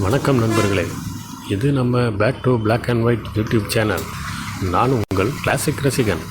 வணக்கம் நண்பர்களே, இது நம்ம back to black and white YouTube channel. நான் உங்கள் கிளாசிக் ரசிகன்.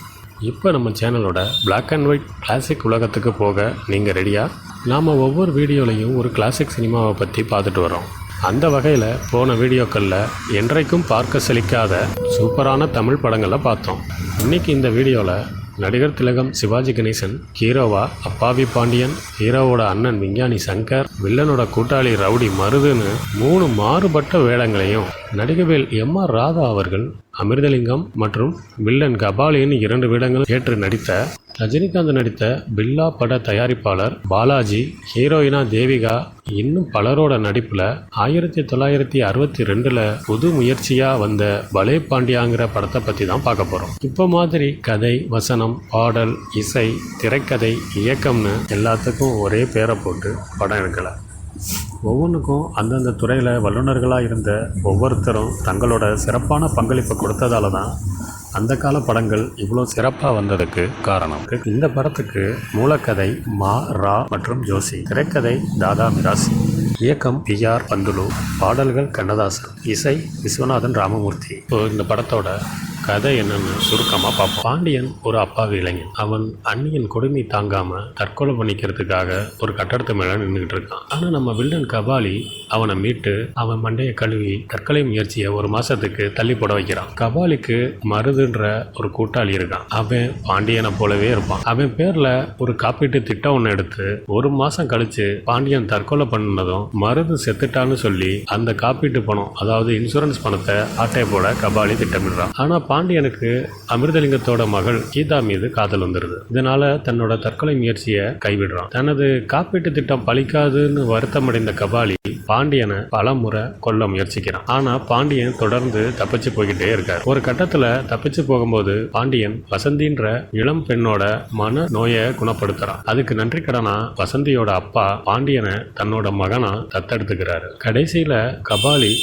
இப்போ நம்ம சேனலோட பிளாக் அண்ட் ஒயிட் கிளாசிக் உலகத்துக்கு போக நீங்கள் ரெடியா? நாம் ஒவ்வொரு வீடியோலையும் ஒரு கிளாசிக் சினிமாவை பற்றி பார்த்துட்டு வரோம். அந்த வகையில் போன வீடியோக்களில் என்றைக்கும் பார்க்க சலிக்காத சூப்பரான தமிழ் படங்களை பார்த்தோம். இன்றைக்கி இந்த வீடியோவில் நடிகர் திலகம் சிவாஜி கணேசன் ஹீரோவா அப்பாவி பாண்டியன், ஹீரோவோட அண்ணன் விஞ்ஞானி சங்கர், வில்லனோட கூட்டாளி ரவுடி மருதுன்னு 3 மாறுபட்ட வேடங்களையும் நடிகவேல் எம்.ஆர். ராதா அவர்கள் அமிர்தலிங்கம் மற்றும் வில்லன் கபாலின்னு 2 வேடங்கள் ஏற்று நடித்த, ரஜினிகாந்த் நடித்த பில்லா பட தயாரிப்பாளர் பாலாஜி, ஹீரோயினா தேவிகா, இன்னும் பலரோட நடிப்பில் 1962 புது முயற்சியாக வந்த பலே பாண்டியாங்கிற படத்தை பற்றி தான் பார்க்க போகிறோம். இப்போ மாதிரி கதை, வசனம், பாடல், இசை, திரைக்கதை, இயக்கம்னு எல்லாத்துக்கும் ஒரே பேரை போட்டு படம் எடுக்கலை. ஒவ்வொன்றுக்கும் அந்தந்த துறையில் வல்லுநர்களாக இருந்த ஒவ்வொருத்தரும் தங்களோட சிறப்பான பங்களிப்பை கொடுத்ததால தான் அந்த கால படங்கள் இவ்வளோ சிறப்பாக வந்ததுக்கு காரணம். இந்த படத்துக்கு மூலக்கதை மா ரா மற்றும் ஜோசி, திரைக்கதை தாதா மிராசி, இயக்கம் பி.ஆர். பந்துலு, பாடல்கள் கண்ணதாசன், இசை விஸ்வநாதன் ராமமூர்த்தி. இப்போ இந்த படத்தோட கதை என்னன்னு சுருக்கமாக பார்ப்போம். பாண்டியன் ஒரு அப்பாவி இளைஞன். அவன் அண்ணியின் கொடுமை தாங்காம தற்கொலை பண்ணிக்கிறதுக்காக ஒரு கட்டடத்து மேலே நின்றுக்கிட்டு இருக்கான். ஆனால் நம்ம வில்லன் கபாலி அவனை மீட்டு அவன் மண்டையை கழுவி தற்கொலை முயற்சியை 1 மாசத்துக்கு தள்ளி போட வைக்கிறான். கபாலிக்கு மருதுன்ற ஒரு கூட்டாளி இருக்கான். அவன் பாண்டியனை போலவே இருப்பான். அவன் பேர்ல ஒரு காப்பீட்டு திட்டம் ஒன்று எடுத்து 1 மாசம் கழிச்சு பாண்டியன் தற்கொலை பண்ணதும் மருது செத்துட்டான்னு சொல்லி அந்த காப்பீட்டு பணம், அதாவது இன்சூரன்ஸ் பணத்தை ஆட்டையை போட கபாலி திட்டமிடுறான். ஆனா பாண்டியனுக்கு அமிர்தலிங்கத்தோட மகள் கீதா மீது காதல் வந்துடுது. இதனால தன்னோட தற்கொலை முயற்சியை கைவிடுறான். தனது காப்பீட்டு திட்டம் பலிக்காதுன்னு வருத்தமடைந்த கபாலி பாண்டியனை பல முறை கொல்ல முயற்சிக்கிறான். ஆனா பாண்டியன் தொடர்ந்து தப்பிச்சு போய்கிட்டே இருக்காரு. ஒரு கட்டத்துல தப்பிச்சு போகும்போது பாண்டியன் வசந்தின்ற இளம் பெண்ணோட மன நோயை குணப்படுத்துறான். அதுக்கு நன்றி கடனா வசந்தியோட அப்பா பாண்டியனை தன்னோட மகனா தத்தெடுத்துக்கிறாரு. கடைசியில கபாலி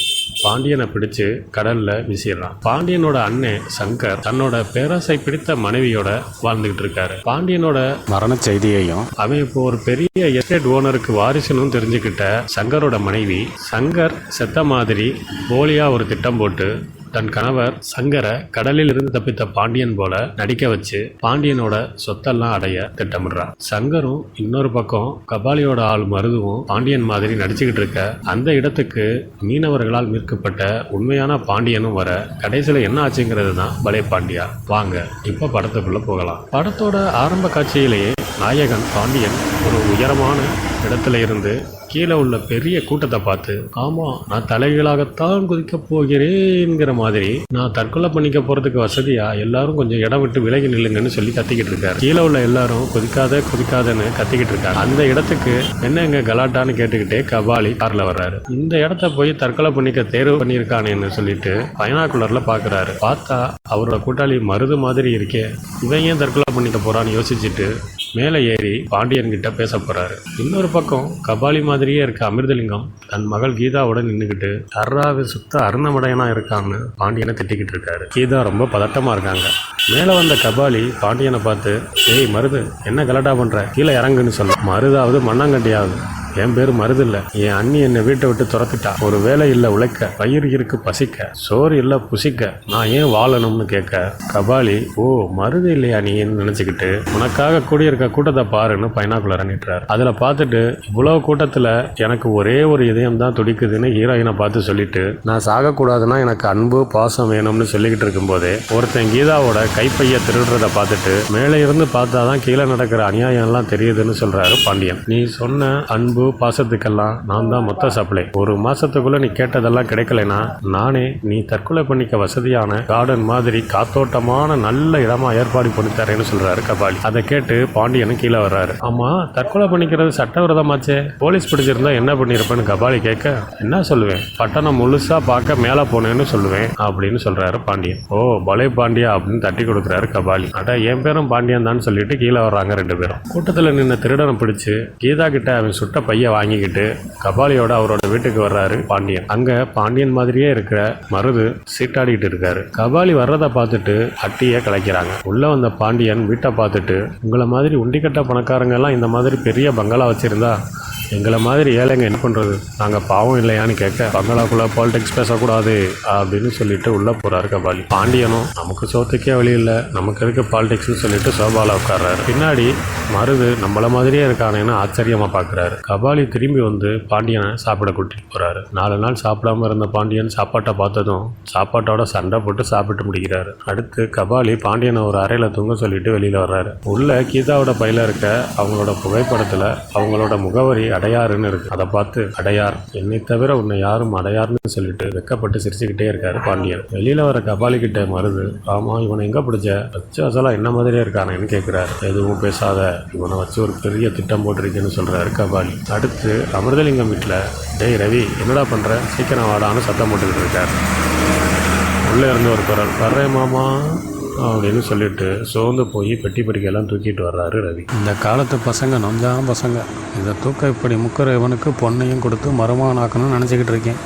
பாண்டியனை பிடிச்சு கடல்ல வீசிடுறான். பாண்டியனோட அண்ணன் சங்கர் தன்னோட பேராசை பிடித்த மனைவியோட வாழ்ந்துகிட்டு இருக்காரு. பாண்டியனோட மரண செய்தியையும் அவன் இப்போ ஒரு பெரிய எஸ்டேட் ஓனருக்கு வாரிசுன்னு தெரிஞ்சுக்கிட்ட சங்கரோட மனைவி சங்கர் செத்த மாதிரி போலியா ஒரு திட்டம் போட்டு தன் கணவர் சங்கரை கடலில் இருந்து தப்பித்த பாண்டியன் போல நடிக்க வச்சு பாண்டியனோட சொத்தெல்லாம் அடைய திட்டமிடுறான். சங்கரும் இன்னொரு பக்கம் கபாலியோட ஆள் மருதுவும் பாண்டியன் மாதிரி நடிச்சுக்கிட்டு இருக்க அந்த இடத்துக்கு மீனவர்களால் மீட்கப்பட்ட உண்மையான பாண்டியனும் வர கடைசியில் என்ன ஆச்சுங்கிறது தான் பலே பாண்டியா. வாங்க இப்ப படத்துக்குள்ள போகலாம். படத்தோட ஆரம்ப காட்சியிலேயே நாயகன் பாண்டியன் ஒரு உயரமான இடத்துல இருந்து கீழே உள்ள பெரிய கூட்டத்தை பார்த்து, ஆமா நான் தலைகளாகத்தான் குதிக்க போகிறேங்கிற மாதிரி, நான் தற்கொலை பண்ணிக்க போறதுக்கு வசதியா எல்லாரும் கொஞ்சம் இடம் விட்டு விலகி நில்லுங்கன்னு சொல்லி கத்திக்கிட்டு இருக்காரு. கீழே உள்ள எல்லாரும் குதிக்காதன்னு கத்திக்கிட்டு இருக்காரு. அந்த இடத்துக்கு என்னங்க கலாட்டான்னு கேட்டுக்கிட்டே கபாலி கார்ல வர்றாரு. இந்த இடத்த போய் தற்கொலை பண்ணிக்க தேர்வு பண்ணியிருக்கானேன்னு சொல்லிட்டு பைனாக்குலர்ல பாக்குறாரு. பார்த்தா அவரோட கூட்டாளி மருது மாதிரி இருக்கே, இவன் ஏன் தற்கொலை பண்ணிக்க போறான்னு யோசிச்சுட்டு மேலே ஏறி பாண்டியன் கிட்ட பேச போறாரு. இன்னொரு பக்கம் கபாலி மாதிரியே இருக்க அமிர்தலிங்கம் தன் மகள் கீதாவோட நின்றுக்கிட்டு டர்ராவை சுத்த அருணமடையனா இருக்கான்னு பாண்டியனை திட்டிக்கிட்டு இருக்காரு. கீதா ரொம்ப பதட்டமா இருக்காங்க. மேலே வந்த கபாலி பாண்டியனை பார்த்து, ஏய் மருது, என்ன கலாட்டா பண்ற, கீழே இறங்குன்னு சொல்ல. மருதாவது மண்ணாங்கட்டியாவது, என் பேரு மருது இல்ல, என் அண்ணி என்னை வீட்டை விட்டு துரத்திட்டா, ஒரு வேலை இல்ல உழைக்க, பயிர் இருக்கு பசிக்க, சோறு இல்ல புசிக்க, நான் ஏன் வாழணும்னு கேட்க கபாலி, ஓ மருது இல்லையா நீன்னு நினைச்சுக்கிட்டு உனக்காக கூடியிருக்க கூட்டத்தை பாருன்னு பைனாக்குலர் நீட்டுறாரு. அதுல பார்த்துட்டு, இவ்வளவு கூட்டத்துல எனக்கு ஒரே ஒரு இதயம் தான் துடிக்குதுன்னு ஹீரோயினை பார்த்து சொல்லிட்டு, நான் சாகக்கூடாதுன்னா எனக்கு அன்பு பாசம் வேணும்னு சொல்லிக்கிட்டு இருக்கும் போதே ஒருத்தன் கீதாவோட கைப்பைய திருடுறத பார்த்துட்டு, மேலே இருந்து பார்த்தாதான் கீழே நடக்கிற அநியாயம் எல்லாம் தெரியுதுன்னு சொல்றாரு பாண்டியன். நீ சொன்ன அன்பு பாசத்துக்கெல்லாம் நான் தான் மொத்த சப்ளை. 1 மாசத்துக்குள்ள நீ கேட்டதெல்லாம் கிடைக்கலனா நானே நீ தற்கொலை பண்ணிக்க வசதியான கார்டன் மாதிரி காத்தோட்டமான நல்ல இடமா ஏற்பாடு பண்ணி தரேன்னு சொல்றாரு கபாலி. அதை கேட்டு பாண்டியனும் கீழே வர்றாரு. ஆமா, தற்கொலை பண்ணிக்கிறது சட்டவிரோதமாச்சே, போலீஸ் பிடிச்சிருந்தா என்ன பண்ணிருப்பேன்னு கபாலி கேட்க, என்ன சொல்லுவேன், பட்டணம் முழுசா பார்க்க மேல போனேன்னு சொல்லுவேன் அப்படின்னு சொல்றாரு பாண்டியன். ஓ பலே பாண்டியா அப்படின்னு தட்டி கொடுக்குறாரு கபாலி. அட என் பேரும் பாண்டியன் தான் சொல்லிட்டு கீழே வர்றாங்க 2 பேரும். கூட்டத்துல நின்ன திருடனை பிடிச்சு கீதா கிட்ட அவன் சுட்ட பைய வாங்கிக்கிட்டு கபாலியோட அவரோட வீட்டுக்கு வர்றாரு பாண்டியன். அங்க பாண்டியன் மாதிரியே இருக்கிற மருது சீட்டாடிக்கிட்டு இருக்காரு. கபாலி வர்றதை பார்த்துட்டு அட்டியை கலைக்கிறாங்க. உள்ள வந்த பாண்டியன் வீட்டை பார்த்துட்டு, உங்களை மாதிரி உண்டிக்கட்ட பணக்காரங்க எல்லாம் இந்த மாதிரி பெரிய பங்களா வச்சிருந்தா எங்களை மாதிரி ஏழைங்க என்ன பண்ணுறது, நாங்கள் பாவம் இல்லையான்னு கேட்க, பங்களாக்குள்ளே பாலிடிக்ஸ் பேசக்கூடாது அப்படின்னு சொல்லிட்டு உள்ளே போகிறாரு கபாலி. பாண்டியனும் நமக்கு சோத்துக்கே வழி இல்லை, நமக்கு இருக்க பாலிடிக்ஸ்னு சொல்லிட்டு சோபாவில் உட்கார்றாரு. பின்னாடி மருது நம்மள மாதிரியே இருக்கானேன்னு ஆச்சரியமாக பார்க்குறாரு. கபாலி திரும்பி வந்து பாண்டியனை சாப்பிட கூட்டிகிட்டு போகிறாரு. 4 நாள் சாப்பிடாம இருந்த பாண்டியன் சாப்பாட்டை பார்த்ததும் சாப்பாட்டோட சண்டை போட்டு சாப்பிட்டு முடிக்கிறாரு. அடுத்து கபாலி பாண்டியனை ஒரு அறையில் தூங்க சொல்லிட்டு வெளியில் வர்றாரு. உள்ள கீதாவோட பையில இருக்க அவங்களோட புகைப்படத்தில் அவங்களோட முகவரி அடையாறுன்னு இருக்கு. அதை பார்த்து, அடையார், என்னை தவிர உன்னை யாரும் அடையார்னு சொல்லிட்டு வெக்கப்பட்டு சிரிச்சுக்கிட்டே இருக்காரு பாண்டியன். வெளியில் வர கபாலி கிட்ட மருது, ஆமா இவனை எங்கே பிடிச்ச, வச்சு அசலாக என்ன மாதிரியே இருக்கானேன்னு கேட்குறாரு. எதுவும் பேசாத, இவனை வச்சு ஒரு பெரிய திட்டம் போட்டிருக்கேன்னு சொல்கிறாரு கபாலி. அடுத்து அமிர்தலிங்கம் வீட்டில், டேய் ரவி என்னடா பண்ணுற, சீக்கிரம் வாடான்னு சத்தம் போட்டுக்கிட்டு இருக்காரு. உள்ளே இருந்து ஒரு குரல், வர்றேன் மாமா அப்படின்னு சொல்லிட்டு சோர்ந்து போய் பெட்டி பறிக்கையெல்லாம் தூக்கிட்டு வர்றாரு ரவி. இந்த காலத்து பசங்க நொஞ்சான பசங்க, இதை தூக்க இப்படி முக்கிற இவனுக்கு பொண்ணையும் கொடுத்து மருமகனாக்கணும்னு நினச்சிக்கிட்டு இருக்கேன்,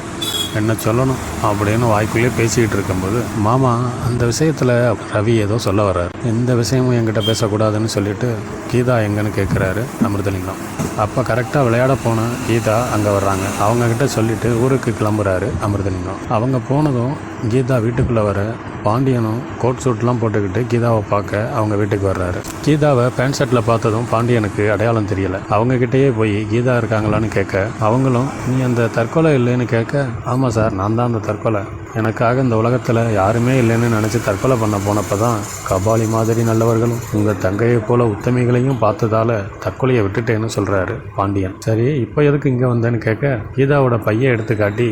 என்ன சொல்லணும் அப்படின்னு வாய்க்குள்ளே பேசிக்கிட்டு இருக்கும்போது, மாமா அந்த விஷயத்தில் ரவி ஏதோ சொல்ல வர்றாரு, எந்த விஷயமும் என்கிட்ட பேசக்கூடாதுன்னு சொல்லிட்டு கீதா எங்கன்னு கேட்குறாரு அமிர்தலிங்கம். அப்போ கரெக்டாக விளையாட போன கீதா அங்கே வர்றாங்க. அவங்கக்கிட்ட சொல்லிவிட்டு ஊருக்கு கிளம்புறாரு அமிர்தலிங்கம். அவங்க போனதும் கீதா வீட்டுக்குள்ளே வர, பாண்டியனும் கோட் சூட்லாம் போட்டுக்கிட்டு கீதாவை பார்க்க அவங்க வீட்டுக்கு வர்றாரு. கீதாவை பேண்ட் ஷர்ட்டில் பார்த்ததும் பாண்டியனுக்கு அடையாளம் தெரியலை. அவங்கக்கிட்டேயே போய் கீதா இருக்காங்களான்னு கேட்க, அவங்களும் நீ அந்த தற்கொலை இல்லைன்னு கேட்க, ஆமாம் சார் நான் தான் அந்த தற்கொலை, எனக்காக இந்த உலகத்தில் யாருமே இல்லைன்னு நினச்சி தற்கொலை பண்ண போனப்போ தான் கபாலி மாதிரி நல்லவர்களும் உங்கள் தங்கையை போல உத்தமிகளையும் பார்த்ததால தற்கொலையை விட்டுட்டேன்னு சொல்கிறாரு பாண்டியன். சரி இப்போ எதுக்கு இங்கே வந்தேன்னு கேட்க, கீதாவோட பையை எடுத்து காட்டி,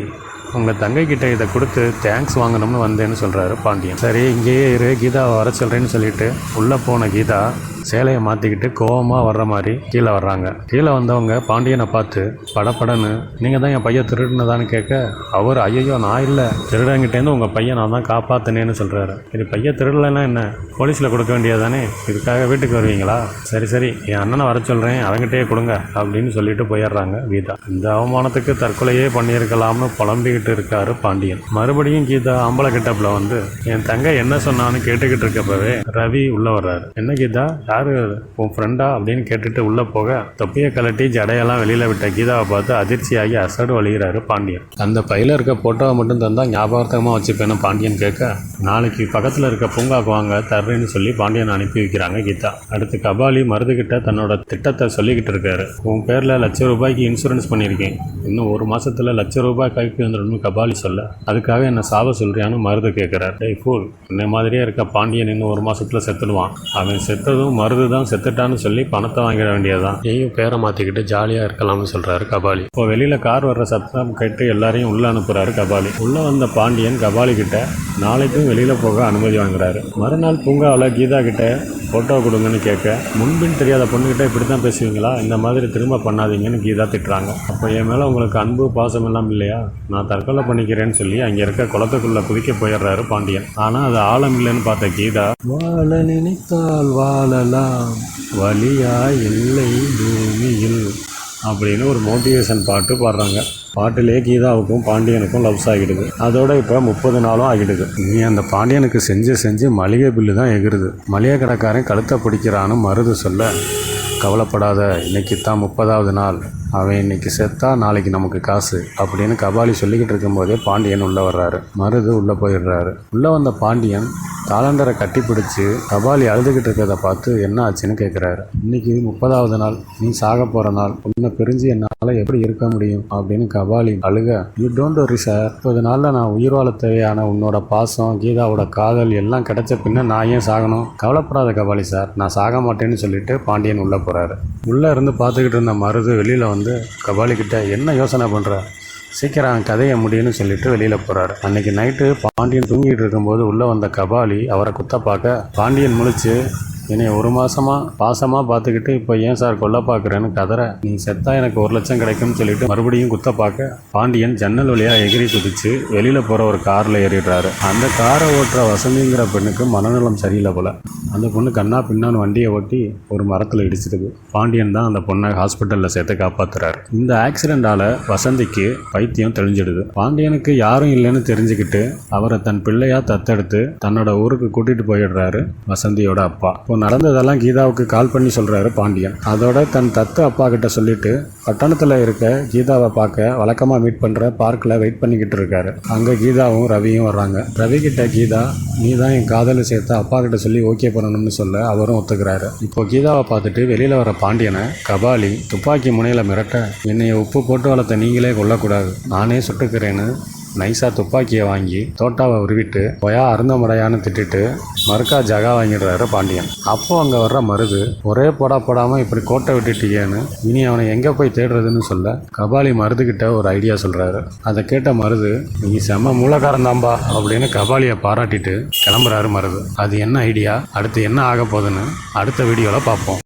உங்கள் தங்கைக்கிட்ட இதை கொடுத்து தேங்க்ஸ் வாங்கணும்னு வந்தேன்னு சொல்கிறாரு பாண்டியன். சரி இங்கேயே இரு, கீதாவை வர சொல்கிறேன்னு சொல்லிட்டு உள்ளே போன கீதா சேலையை மாற்றிக்கிட்டு கோவமாக வர்ற மாதிரி கீழே வர்றாங்க. கீழே வந்தவங்க பாண்டியனை பார்த்து படப்படன்னு, நீங்கள் தான் என் பையன் திருடுனதான்னு கேட்க, அவர் ஐயோ நான் இல்லை, திருடங்கிட்டேருந்து உங்கள் பையன் நான் தான் காப்பாற்றினேன்னு சொல்கிறாரு. இது பையன் திருடலைன்னா என்ன, போலீஸில் கொடுக்க வேண்டியதானே, இதுக்காக வீட்டுக்கு வருவீங்களா, சரி சரி என் அண்ணனை வர சொல்கிறேன் அவங்ககிட்டயே கொடுங்க அப்படின்னு சொல்லிட்டு போயிடுறாங்க கீதா. இந்த அவமானத்துக்கு தற்கொலையே பண்ணியிருக்கலாம்னு புலம்பிக்கிட்டு இருக்காரு பாண்டியன். மறுபடியும் கீதா ஆம்பளை கிட்டப்பில் வந்து என் தங்கை என்ன சொன்னான்னு கேட்டுக்கிட்டு இருக்கப்பவே ரவி உள்ளே வர்றாரு. என்ன கீதா, யாரு உன் ஃப்ரெண்டா அப்படின்னு கேட்டுட்டு உள்ளே போக, தொப்பியை கலட்டி ஜடையெல்லாம் வெளியில் விட்ட கீதாவை பார்த்து அதிர்ச்சியாகி அசடு வழிகிறாரு பாண்டியன். அந்த பையில இருக்க போட்டோவை மட்டும் தந்தால் ஞாபகமாக வச்சுப்பேன்னு பாண்டியன் கேட்க, நாளைக்கு பக்கத்தில் இருக்க பூங்காக்கு வாங்க தர்றேன்னு சொல்லி பாண்டியன் அனுப்பி வைக்கிறாங்க கீதா. அடுத்து கபாலி மருதுகிட்ட தன்னோட திட்டத்தை சொல்லிக்கிட்டு இருக்காரு. உன் பேரில் ₹1,00,000 இன்சூரன்ஸ் பண்ணியிருக்கேன், இன்னும் 1 மாதத்தில் ₹1,00,000 கைக்கு வந்துடணும்னு கபாலி சொல்ல, அதுக்காக என்ன சாவ சொல்றியான்னு மருது கேட்குறாரு. டேய் ஃபூல், என்ன மாதிரியே இருக்க பாண்டியன் இன்னும் 1 மாதத்தில் செத்துடுவான், அவன் செத்ததும் மருது தான் செத்துட்டான்னு சொல்லி பணத்தை வாங்கிட வேண்டியதான், நீயும் பேரை மாற்றிக்கிட்டு ஜாலியாக இருக்கலாம்னு சொல்கிறாரு கபாலி. இப்போ வெளியில் கார் வர்ற சத்தம் கேட்டு எல்லாரையும் உள்ளே அனுப்புகிறாரு கபாலி. உள்ளே வந்த பாண்டியன் கபாலி கிட்ட நாளைக்கும் வெளியில் போக அனுமதி வாங்குறாரு. மறுநாள் பூங்காவில் கீதா கிட்ட ஃபோட்டோ கொடுங்கன்னு கேட்க, முன்பின் தெரியாத பொண்ணுக்கிட்ட இப்படி தான் பேசுவீங்களா, இந்த மாதிரி திரும்ப பண்ணாதீங்கன்னு கீதா திட்டுறாங்க. அப்போ என் மேலே உங்களுக்கு அன்பு பாசம் எல்லாம் இல்லையா, நான் தற்கொலை பண்ணிக்கிறேன்னு சொல்லி அங்கே இருக்க குளத்துக்குள்ளே குதிக்க போயிடுறாரு பாண்டியன். ஆனால் அது ஆழம் இல்லைன்னு பார்த்த கீதா, வாழ நினைத்தால் வாழலாம் வலியா இல்லை பூமியில் அப்படின்னு ஒரு மோட்டிவேஷன் பாட்டு பாடுறாங்க. பாட்டிலே கீதாவுக்கும் பாண்டியனுக்கும் லவ்ஸ் ஆகிடுது. அதோட இப்போ 30 நாளும் ஆகிடுது. நீ அந்த பாண்டியனுக்கு செஞ்சு மளிகை பில்லு தான் எகிருது. மளிகை கடைக்காரன் கழுத்தை பிடிக்கிறான்னு மருது சொல்ல, கவலைப்படாத, இன்னைக்கு தான் 30வது நாள், அவன் இன்னைக்கு செத்தா நாளைக்கு நமக்கு காசு அப்படின்னு கபாலி சொல்லிக்கிட்டு இருக்கும்போதே பாண்டியன் உள்ளே வர்றாரு. மருது உள்ளே போயிடுறாரு. உள்ளே வந்த பாண்டியன் காலண்டரை கட்டி பிடிச்சி கபாலி அழுதுகிட்டு இருக்கிறத பார்த்து என்ன ஆச்சுன்னு கேட்குறாரு. இன்னைக்கு 30வது நாள், நீ சாக போகிற நாள், உன்னை பிரிஞ்சு என்னால் எப்படி இருக்க முடியும் அப்படின்னு கபாலி அழுக, யூ டோன்ட் வரி சார், 30 நாளில் நான் உயிர் வாழ தேவையான உன்னோட பாசம், கீதாவோட காதல் எல்லாம் கிடைச்ச பின்ன நான் ஏன் சாகணும், கவலைப்படாத கபாலி சார், நான் சாக மாட்டேன்னு சொல்லிட்டு பாண்டியன் உள்ளே போகிறாரு. உள்ளே இருந்து பார்த்துக்கிட்டு இருந்த மருது வெளியில் வந்து கபாலி கிட்ட, என்ன யோசனை பண்ணுற, சீக்கிரம் கதையை முடியும்னு சொல்லிட்டு வெளியில் போகிறாரு. அன்றைக்கி நைட்டு பாண்டியன் தூங்கிட்டு இருக்கும்போது உள்ளே வந்த கபாலி அவரை குத்த பார்க்க, பாண்டியன் முழிச்சு, என்னை 1 மாதமாக பாசமாக பார்த்துக்கிட்டு இப்போ ஏன் சார் கொல்ல பார்க்குறேன்னு கதற, நீ செத்தா எனக்கு 1 லட்சம் கிடைக்கும்னு சொல்லிட்டு மறுபடியும் குத்த பார்க்க, பாண்டியன் ஜன்னல் வழியாக எகிரி குதிச்சு வெளியில் போகிற ஒரு காரில் ஏறிடுறாரு. அந்த காரை ஓட்டுற வசந்திங்கிற பெண்ணுக்கு மனநலம் சரியில்லை போல. அந்த பொண்ணு கண்ணா பின்னான்னு வண்டியை ஓட்டி ஒரு மரத்தில் இடிச்சிருக்கு. பாண்டியன் தான் அந்த பொண்ணை ஹாஸ்பிட்டலில் சேர்த்து காப்பாற்றுறாரு. இந்த ஆக்சிடெண்டால் வசந்திக்கு பைத்தியம் தெளிஞ்சிடுது. பாண்டியனுக்கு யாரும் இல்லைன்னு தெரிஞ்சுக்கிட்டு அவரை தன் பிள்ளையாக தத்தெடுத்து தன்னோட ஊருக்கு கூட்டிகிட்டு போயிடுறாரு வசந்தியோட அப்பா. இப்போ நடந்ததெல்லாம் கீதாவுக்கு கால் பண்ணி சொல்கிறாரு பாண்டியன். அதோட தன் தத்து அப்பா கிட்ட சொல்லிட்டு பட்டணத்தில் இருக்க கீதாவை பார்க்க வழக்கமாக மீட் பண்ணுற பார்க்கில் வெயிட் பண்ணிக்கிட்டு இருக்காரு. அங்கே கீதாவும் ரவியும் வர்றாங்க. ரவி கிட்ட கீதா, நீ தான் என் காதல் சேர்த்து அப்பா கிட்ட சொல்லி ஓகே பண்ணணும்னு சொல்ல அவரும் ஒத்துக்கிறாரு. இப்போ கீதாவை பார்த்துட்டு வெளியில் வர பாண்டியனை கபாலி துப்பாக்கி முனையில் மிரட்ட, என்னைய உப்பு போட்டு வளர்த்த நீங்களே கொல்லக்கூடாது, நானே சுட்டுக்கிறேன்னு நைஸாக துப்பாக்கியை வாங்கி தோட்டாவை உருவிட்டு பொயா அருந்தமுடையான்னு திட்டிட்டு மறுக்கா ஜகா வாங்கிடுறாரு பாண்டியன். அப்போ அங்கே வர்ற மருது, ஒரே போடாமல் இப்படி கோட்டை விட்டுட்டீங்கன்னு இனி அவனை எங்கே போய் தேடுறதுன்னு சொல்ல கபாலி மருதுகிட்ட ஒரு ஐடியா சொல்கிறாரு. அதை கேட்ட மருது, நீ செம்ம மூலக்காரன் தான்பா அப்படின்னு கபாலியை பாராட்டிட்டு கிளம்புறாரு மருது. அது என்ன ஐடியா, அடுத்து என்ன ஆக போகுதுன்னு அடுத்த வீடியோவில் பார்ப்போம்.